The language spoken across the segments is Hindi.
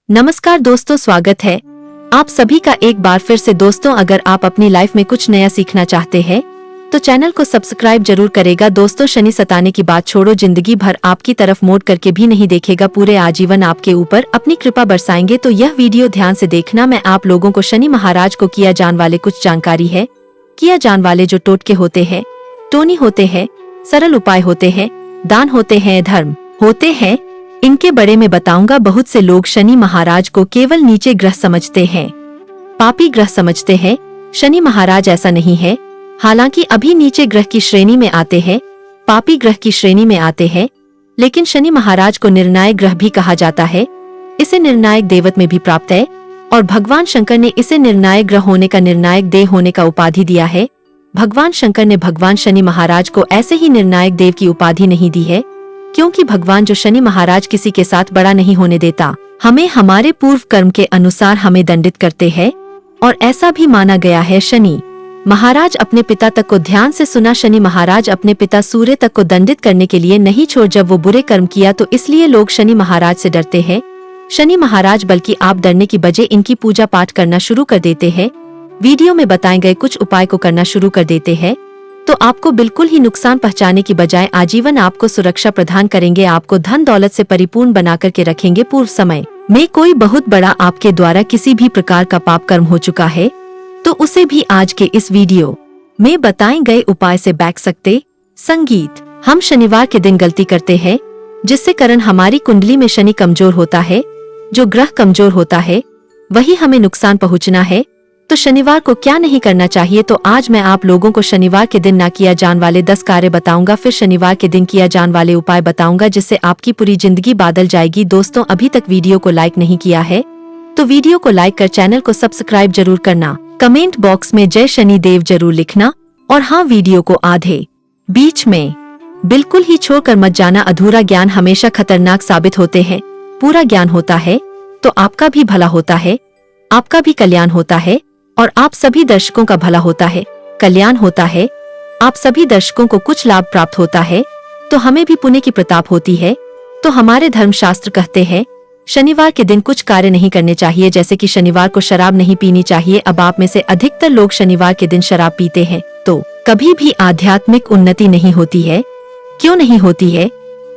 नमस्कार दोस्तों, स्वागत है आप सभी का एक बार फिर से। दोस्तों, अगर आप अपनी लाइफ में कुछ नया सीखना चाहते हैं तो चैनल को सब्सक्राइब जरूर करेगा। दोस्तों, शनि सताने की बात छोड़ो, जिंदगी भर आपकी तरफ मोड़ करके भी नहीं देखेगा, पूरे आजीवन आपके ऊपर अपनी कृपा बरसाएंगे। तो यह वीडियो ध्यान से देखना। मैं आप लोगों को शनि महाराज को किया जाने वाले कुछ जानकारी है। किया जाने वाले जो टोटके होते हैं, टोनी होते हैं, सरल उपाय होते हैं, दान होते हैं, धर्म होते हैं, इनके बारे में बताऊंगा। बहुत से लोग शनि महाराज को केवल नीचे ग्रह समझते हैं, पापी ग्रह समझते हैं। शनि महाराज ऐसा नहीं है। हालांकि अभी नीचे ग्रह की श्रेणी में आते हैं, पापी ग्रह की श्रेणी में आते हैं, लेकिन शनि महाराज को निर्णायक ग्रह भी कहा जाता है। इसे निर्णायक देवत में भी प्राप्त है और भगवान शंकर ने इसे निर्णायक ग्रह होने का, निर्णायक देव होने का उपाधि दिया है। भगवान शंकर ने भगवान शनि महाराज को ऐसे ही निर्णायक देव की उपाधि नहीं दी है, क्योंकि भगवान जो शनि महाराज किसी के साथ बड़ा नहीं होने देता, हमें हमारे पूर्व कर्म के अनुसार हमें दंडित करते हैं। और ऐसा भी माना गया है, शनि महाराज अपने पिता तक को ध्यान से सुना। शनि महाराज अपने पिता सूर्य तक को दंडित करने के लिए नहीं छोड़, जब वो बुरे कर्म किया तो इसलिए लोग शनि महाराज से डरते हैं। शनि महाराज बल्कि आप डरने की बजाय इनकी पूजा पाठ करना शुरू कर देते हैं। वीडियो में बताए गए कुछ उपाय को करना शुरू कर देते हैं तो आपको बिल्कुल ही नुकसान पहुंचाने की बजाय आजीवन आपको सुरक्षा प्रदान करेंगे, आपको धन दौलत से परिपूर्ण बना करके रखेंगे। पूर्व समय में कोई बहुत बड़ा आपके द्वारा किसी भी प्रकार का पाप कर्म हो चुका है तो उसे भी आज के इस वीडियो में बताए गए उपाय से बैक सकते। संगीत, हम शनिवार के दिन गलती करते हैं जिससे कारण हमारी कुंडली में शनि कमजोर होता है। जो ग्रह कमजोर होता है वही हमें नुकसान पहुंचना है। तो शनिवार को क्या नहीं करना चाहिए, तो आज मैं आप लोगों को शनिवार के दिन ना किया जाने वाले 10 कार्य बताऊंगा, फिर शनिवार के दिन किया जाने वाले उपाय बताऊंगा, जिससे आपकी पूरी जिंदगी बदल जाएगी। दोस्तों, अभी तक वीडियो को लाइक नहीं किया है तो वीडियो को लाइक कर चैनल को सब्सक्राइब जरूर करना। कमेंट बॉक्स में जय शनि देव जरूर लिखना और हाँ, वीडियो को आधे बीच में बिल्कुल ही छोड़कर मत जाना। अधूरा ज्ञान हमेशा खतरनाक साबित होते हैं। पूरा ज्ञान होता है तो आपका भी भला होता है, आपका भी कल्याण होता है और आप सभी दर्शकों का भला होता है, कल्याण होता है। आप सभी दर्शकों को कुछ लाभ प्राप्त होता है तो हमें भी पुण्य की प्रताप होती है। तो हमारे धर्मशास्त्र कहते हैं शनिवार के दिन कुछ कार्य नहीं करने चाहिए, जैसे कि शनिवार को शराब नहीं पीनी चाहिए। अब आप में से अधिकतर लोग शनिवार के दिन शराब पीते हैं तो कभी भी आध्यात्मिक उन्नति नहीं होती है। क्यों नहीं होती है?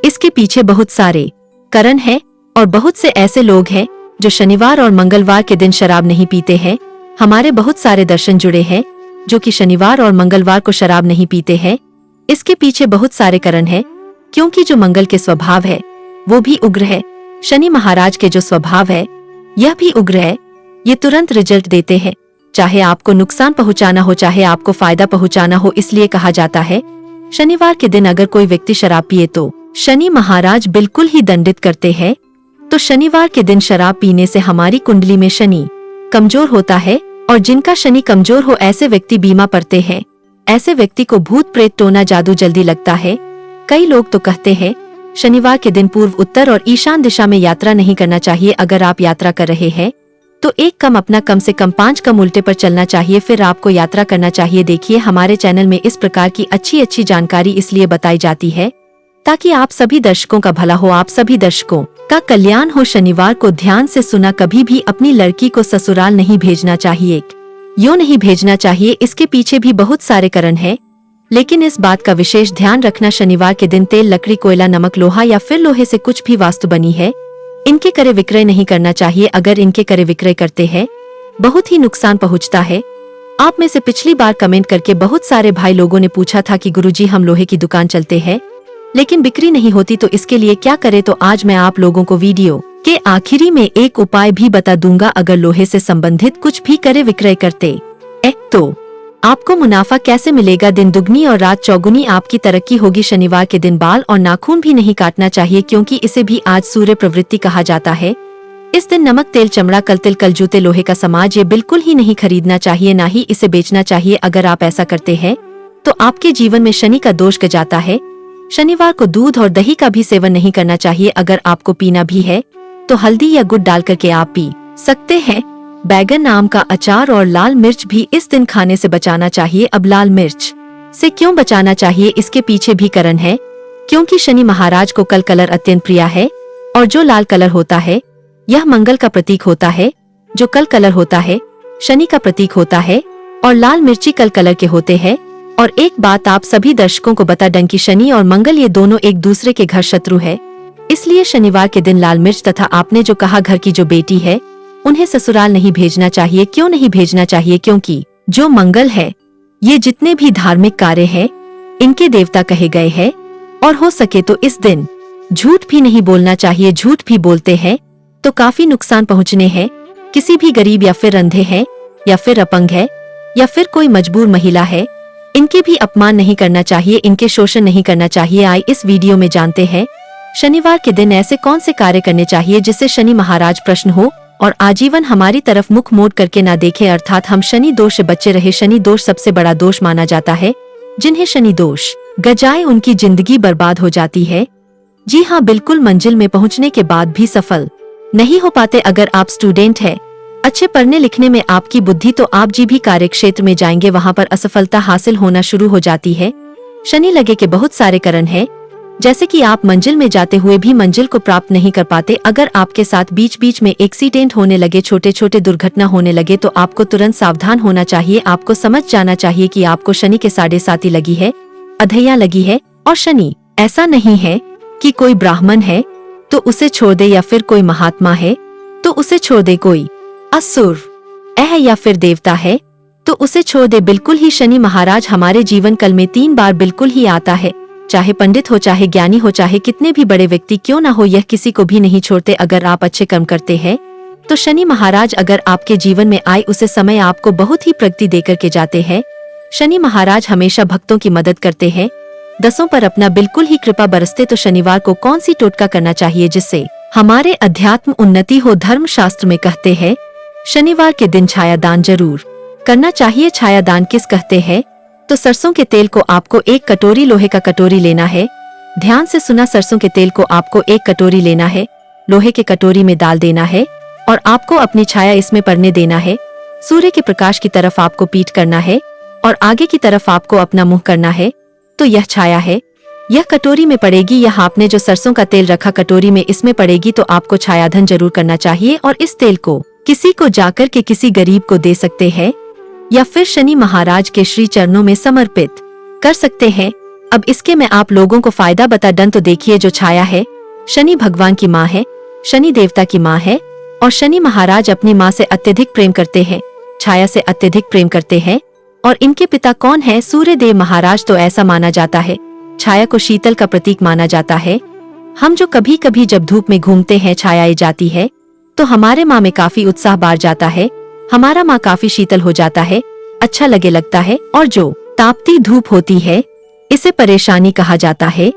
इसके पीछे बहुत सारे कारण है और बहुत से ऐसे लोग हैं जो शनिवार और मंगलवार के दिन शराब नहीं पीते हैं। हमारे बहुत सारे दर्शन जुड़े हैं जो कि शनिवार और मंगलवार को शराब नहीं पीते हैं। इसके पीछे बहुत सारे कारण हैं, क्योंकि जो मंगल के स्वभाव है वो भी उग्र है। शनि महाराज के जो स्वभाव है यह भी उग्र है। ये तुरंत रिजल्ट देते हैं, चाहे आपको नुकसान पहुंचाना हो चाहे आपको फायदा पहुंचाना हो। इसलिए कहा जाता है शनिवार के दिन अगर कोई व्यक्ति शराब पिए तो शनि महाराज बिल्कुल ही दंडित करते हैं। तो शनिवार के दिन शराब पीने से हमारी कुंडली में शनि कमजोर होता है और जिनका शनि कमजोर हो ऐसे व्यक्ति बीमार पड़ते हैं। ऐसे व्यक्ति को भूत प्रेत टोना जादू जल्दी लगता है। कई लोग तो कहते हैं शनिवार के दिन पूर्व, उत्तर और ईशान दिशा में यात्रा नहीं करना चाहिए। अगर आप यात्रा कर रहे हैं तो एक कम से कम 5 कम उल्टे पर चलना चाहिए, फिर आपको यात्रा करना चाहिए। देखिए, हमारे चैनल में इस प्रकार की अच्छी जानकारी इसलिए बताई जाती है ताकि आप सभी दर्शकों का भला हो, आप सभी दर्शकों का कल्याण हो। शनिवार को ध्यान से सुना, कभी भी अपनी लड़की को ससुराल नहीं भेजना चाहिए। यूँ नहीं भेजना चाहिए, इसके पीछे भी बहुत सारे कारण हैं, लेकिन इस बात का विशेष ध्यान रखना शनिवार के दिन तेल, लकड़ी, कोयला, नमक, लोहा या फिर लोहे से कुछ भी वास्तु बनी है, इनके क्रय विक्रय नहीं करना चाहिए। अगर इनके क्रय विक्रय करते हैं बहुत ही नुकसान पहुँचता है। आप में से पिछली बार कमेंट करके बहुत सारे भाई लोगों ने पूछा था कि गुरुजी, हम लोहे की दुकान चलते हैं लेकिन बिक्री नहीं होती, तो इसके लिए क्या करें। तो आज मैं आप लोगों को वीडियो के आखिरी में एक उपाय भी बता दूंगा। अगर लोहे से संबंधित कुछ भी क्रय विक्रय करते तो आपको मुनाफा कैसे मिलेगा। दिन दुगनी और रात चौगुनी आपकी तरक्की होगी। शनिवार के दिन बाल और नाखून भी नहीं काटना चाहिए, क्योंकि इसे भी आज सूर्य प्रवृत्ति कहा जाता है। इस दिन नमक, तेल, चमड़ा, कल तिल, कल जूते, लोहे का सामान ये बिल्कुल ही नहीं खरीदना चाहिए, ना ही इसे बेचना चाहिए। अगर आप ऐसा करते हैं तो आपके जीवन में शनि का दोष जाता है। शनिवार को दूध और दही का भी सेवन नहीं करना चाहिए। अगर आपको पीना भी है तो हल्दी या गुड़ डाल करके आप पी सकते हैं। बैगन, आम का अचार और लाल मिर्च भी इस दिन खाने से बचाना चाहिए। अब लाल मिर्च से क्यों बचाना चाहिए, इसके पीछे भी कारण है, क्योंकि शनि महाराज को कल कलर अत्यंत प्रिय है और जो लाल कलर होता है यह मंगल का प्रतीक होता है, जो कल कलर होता है, शनि का प्रतीक होता है और लाल मिर्ची कल कलर के होते हैं। और एक बात आप सभी दर्शकों को बता दूं कि शनि और मंगल ये दोनों एक दूसरे के घर शत्रु है, इसलिए शनिवार के दिन लाल मिर्च तथा आपने जो कहा घर की जो बेटी है उन्हें ससुराल नहीं भेजना चाहिए। क्यों नहीं भेजना चाहिए? क्योंकि जो मंगल है ये जितने भी धार्मिक कार्य है इनके देवता कहे गए हैं और हो सके तो इस दिन झूठ भी नहीं बोलना चाहिए। झूठ भी बोलते हैं तो काफी नुकसान पहुंचने हैं। किसी भी गरीब या फिर अंधे हैं या फिर अपंग है या फिर कोई मजबूर महिला है, इनके भी अपमान नहीं करना चाहिए, इनके शोषण नहीं करना चाहिए। आइए इस वीडियो में जानते हैं शनिवार के दिन ऐसे कौन से कार्य करने चाहिए जिससे शनि महाराज प्रसन्न हो और आजीवन हमारी तरफ मुख मोड़ करके ना देखे, अर्थात हम शनि दोष से बचे रहे। शनि दोष सबसे बड़ा दोष माना जाता है। जिन्हें शनि दोष गजाए उनकी जिंदगी बर्बाद हो जाती है। जी हाँ, बिल्कुल मंजिल में पहुंचने के बाद भी सफल नहीं हो पाते। अगर आप स्टूडेंट है, अच्छे पढ़ने लिखने में आपकी बुद्धि, तो आप जी भी कार्य क्षेत्र में जाएंगे वहाँ पर असफलता हासिल होना शुरू हो जाती है। शनि लगे के बहुत सारे कारण है, जैसे कि आप मंजिल में जाते हुए भी मंजिल को प्राप्त नहीं कर पाते। अगर आपके साथ बीच बीच में एक्सीडेंट होने लगे, छोटे छोटे दुर्घटना होने लगे, तो आपको तुरंत सावधान होना चाहिए। आपको समझ जाना चाहिए कि आपको शनि के 7.5 लगी है, अधैया लगी है। और शनि ऐसा नहीं है कि कोई ब्राह्मण है तो उसे छोड़ दे या फिर कोई महात्मा है तो उसे छोड़ दे, कोई असुर या फिर देवता है तो उसे छोड़ दे। बिल्कुल ही शनि महाराज हमारे जीवन काल में 3 बार बिल्कुल ही आता है। चाहे पंडित हो, चाहे ज्ञानी हो, चाहे कितने भी बड़े व्यक्ति क्यों ना हो, यह किसी को भी नहीं छोड़ते। अगर आप अच्छे कर्म करते हैं तो शनि महाराज अगर आपके जीवन में आए उसे समय आपको बहुत ही प्रगति देकर के जाते हैं। शनि महाराज हमेशा भक्तों की मदद करते हैं, दसों पर अपना बिल्कुल ही कृपा बरसते। तो शनिवार को कौन सी टोटका करना चाहिए जिससे हमारे अध्यात्म उन्नति हो? धर्म शास्त्र में कहते हैं शनिवार के दिन छाया दान जरूर करना चाहिए। छाया दान किस कहते हैं? तो सरसों के तेल को आपको 1 कटोरी लोहे का कटोरी लेना है। ध्यान से सुना, सरसों के तेल को आपको 1 कटोरी लेना है, लोहे के कटोरी में डाल देना है और आपको अपनी छाया इसमें पड़ने देना है। सूर्य के प्रकाश की तरफ आपको पीठ करना है और आगे की तरफ आपको अपना मुंह करना है। तो यह छाया है, यह कटोरी में पड़ेगी। यह आपने जो सरसों का तेल रखा कटोरी में इसमें पड़ेगी। तो आपको छायाधन जरूर करना चाहिए और इस तेल को किसी को जाकर के किसी गरीब को दे सकते हैं या फिर शनि महाराज के श्री चरणों में समर्पित कर सकते हैं। अब इसके में आप लोगों को फायदा बता दूं तो देखिए, जो छाया है शनि भगवान की माँ है, शनि देवता की माँ है और शनि महाराज अपनी माँ से अत्यधिक प्रेम करते हैं, छाया से अत्यधिक प्रेम करते हैं। और इनके पिता कौन है? सूर्य देव महाराज। तो ऐसा माना जाता है छाया को शीतल का प्रतीक माना जाता है। हम जो कभी कभी जब धूप में घूमते हैं, छाया जाती है तो हमारे माँ में काफी उत्साह बाढ़ जाता है, हमारा माँ काफी शीतल हो जाता है, अच्छा लगे लगता है। और जो तापती धूप होती है इसे परेशानी कहा जाता है,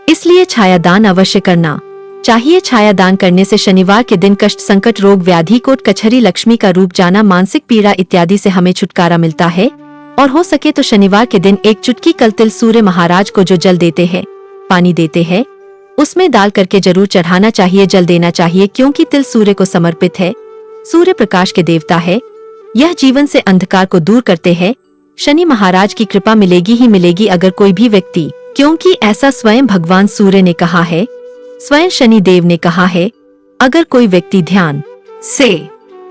इसलिए छाया दान अवश्य करना चाहिए। छाया दान करने से शनिवार के दिन कष्ट, संकट, रोग, व्याधि, कोट कचहरी, लक्ष्मी का रूप जाना, मानसिक पीड़ा इत्यादि से हमें छुटकारा मिलता है। और हो सके तो शनिवार के दिन 1 चुटकी कल तिल सूर्य महाराज को जो जल देते हैं, पानी देते हैं, उसमें डाल करके जरूर चढ़ाना चाहिए, जल देना चाहिए, क्योंकि तिल सूर्य को समर्पित है। सूर्य प्रकाश के देवता है, यह जीवन से अंधकार को दूर करते हैं। शनि महाराज की कृपा मिलेगी ही मिलेगी अगर कोई भी व्यक्ति, क्योंकि ऐसा स्वयं भगवान सूर्य ने कहा है, स्वयं शनि देव ने कहा है। अगर कोई व्यक्ति ध्यान से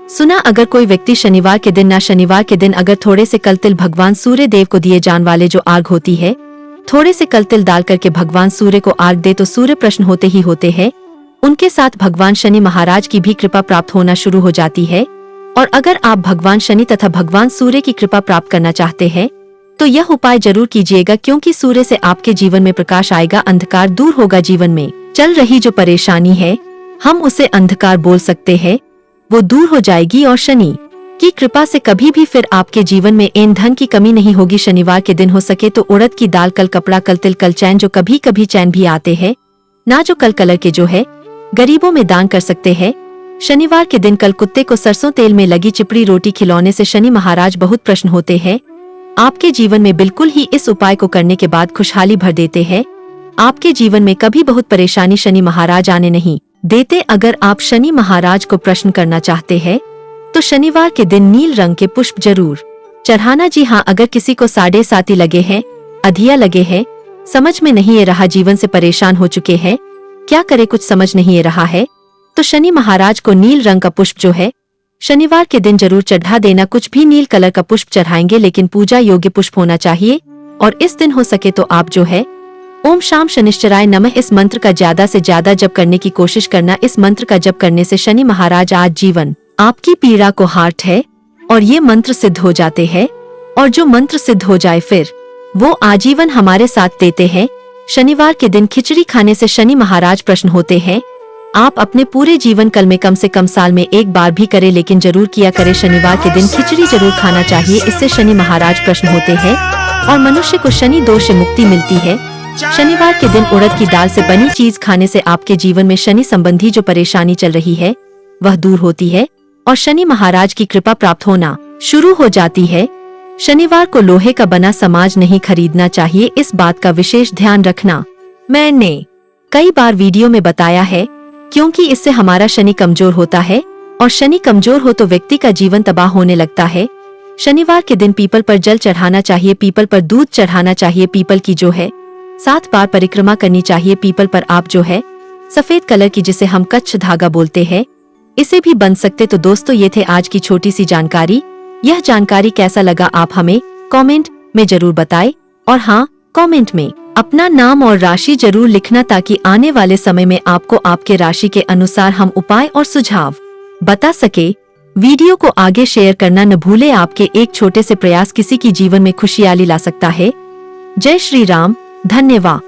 सुना, अगर कोई व्यक्ति शनिवार के दिन ना शनिवार के दिन अगर थोड़े से कल तिल भगवान सूर्य देव को दिए जाने वाले जो आग होती है, थोड़े से कल तिल डाल करके भगवान सूर्य को आग दे तो सूर्य प्रसन्न होते ही होते हैं। उनके साथ भगवान शनि महाराज की भी कृपा प्राप्त होना शुरू हो जाती है। और अगर आप भगवान शनि तथा भगवान सूर्य की कृपा प्राप्त करना चाहते हैं तो यह उपाय जरूर कीजिएगा, क्योंकि सूर्य से आपके जीवन में प्रकाश आएगा, अंधकार दूर होगा। जीवन में चल रही जो परेशानी है, हम उसे अंधकार बोल सकते हैं, वो दूर हो जाएगी और शनि की कृपा से कभी भी फिर आपके जीवन में ईंधन की कमी नहीं होगी। शनिवार के दिन हो सके तो उड़द की दाल, कल कपड़ा, कल तिल, कल चैन, जो कभी कभी चैन भी आते हैं ना, जो कल कलर के जो है गरीबों में दान कर सकते हैं। शनिवार के दिन कल कुत्ते को सरसों तेल में लगी चिपड़ी रोटी खिलौने से शनि महाराज बहुत प्रसन्न होते हैं। आपके जीवन में बिल्कुल ही इस उपाय को करने के बाद खुशहाली भर देते हैं। आपके जीवन में कभी बहुत परेशानी शनि महाराज आने नहीं देते। अगर आप शनि महाराज को प्रश्न करना चाहते हैं तो शनिवार के दिन नील रंग के पुष्प जरूर चढ़ाना। जी हाँ, अगर किसी को 7.5 लगे हैं, अधिया लगे हैं, समझ में नहीं आ रहा, जीवन से परेशान हो चुके हैं, क्या करे कुछ समझ नहीं आ रहा है, तो शनि महाराज को नील रंग का पुष्प जो है शनिवार के दिन जरूर चढ़ा देना। कुछ भी नील कलर का पुष्प चढ़ाएंगे, लेकिन पूजा योग्य पुष्प होना चाहिए। और इस दिन हो सके तो आप जो है ओम शाम शनिश्चराय नमः इस मंत्र का ज्यादा से ज्यादा जप करने की कोशिश करना। इस मंत्र का जप करने से शनि महाराज आज जीवन आपकी पीड़ा को हारते है और ये मंत्र सिद्ध हो जाते हैं। और जो मंत्र सिद्ध हो जाए फिर वो आजीवन हमारे साथ देते हैं। शनिवार के दिन खिचड़ी खाने से शनि महाराज प्रसन्न होते हैं। आप अपने पूरे जीवन काल में कम से कम साल में एक बार भी करें, लेकिन जरूर किया करें। शनिवार के दिन खिचड़ी जरूर खाना चाहिए, इससे शनि महाराज प्रसन्न होते हैं और मनुष्य को शनि दोष से मुक्ति मिलती है। शनिवार के दिन उड़द की दाल से बनी चीज खाने से आपके जीवन में शनि संबंधी जो परेशानी चल रही है वह दूर होती है और शनि महाराज की कृपा प्राप्त होना शुरू हो जाती है। शनिवार को लोहे का बना सामान नहीं खरीदना चाहिए, इस बात का विशेष ध्यान रखना। मैंने कई बार वीडियो में बताया है, क्योंकि इससे हमारा शनि कमजोर होता है और शनि कमजोर हो तो व्यक्ति का जीवन तबाह होने लगता है। शनिवार के दिन पीपल पर जल चढ़ाना चाहिए, पीपल पर दूध चढ़ाना चाहिए, पीपल की जो है 7 बार परिक्रमा करनी चाहिए। पीपल पर आप जो है सफेद कलर की, जिसे हम कच्छ धागा बोलते हैं, इसे भी बंध सकते। तो दोस्तों, ये थे आज की छोटी सी जानकारी। यह जानकारी कैसा लगा आप हमें कमेंट में जरूर बताएं। और हाँ, कमेंट में अपना नाम और राशि जरूर लिखना, ताकि आने वाले समय में आपको आपके राशि के अनुसार हम उपाय और सुझाव बता सके। वीडियो को आगे शेयर करना न भूले, आपके एक छोटे से प्रयास किसी की जीवन में खुशहाली ला सकता है। जय श्री राम, धन्यवाद।